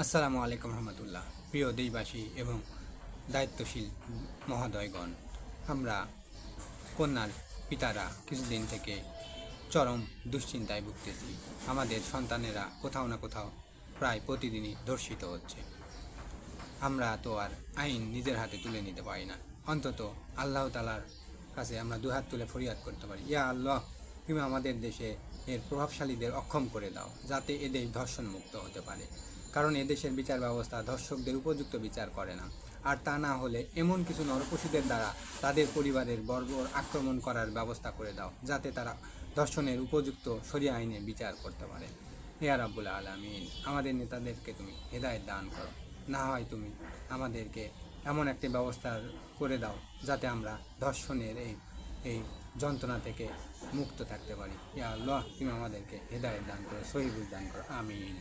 আসসালামু আলাইকুম রহমতুল্লাহ। প্রিয় দেশবাসী এবং দায়িত্বশীল মহোদয়গণ, আমরা কন্যার পিতারা কিছুদিন থেকে চরম দুশ্চিন্তায় ভুগতেছি। আমাদের সন্তানেরা কোথাও না কোথাও প্রায় প্রতিদিনই ধর্ষিত হচ্ছে। আমরা তো আর আইন নিজের হাতে তুলে নিতে পারি না, অন্তত আল্লাহ তাআলার কাছে আমরা দুহাত তুলে ফরিয়াদ করতে পারি, ইয়া আল্লাহ, তুমি আমাদের দেশে এর প্রভাবশালীদের অক্ষম করে দাও, যাতে এদেশ ধর্ষণ মুক্ত হতে পারে। কারণ এদেশের বিচার ব্যবস্থা ধর্ষকদের উপযুক্ত বিচার করে না। আর তা না হলে এমন কিছু নরপশুদের দ্বারা তাদের পরিবারের বর্বর আক্রমণ করার ব্যবস্থা করে দাও, যাতে তারা ধর্ষণের উপযুক্ত শরিয়া আইনে বিচার করতে পারে। ইয়া রাব্বুল আলামিন, আমাদের নেতাদেরকে তুমি হেদায়েত দান করো, না হয় তুমি আমাদেরকে এমন একটি ব্যবস্থা করে দাও যাতে আমরা ধর্ষণের এই যন্ত্রণা থেকে মুক্ত থাকতে পারি। ইয়া আল্লাহ, তুমি আমাদেরকে হেদায়েত দান করো, সহিহ বুঝ দান করো, আমিন।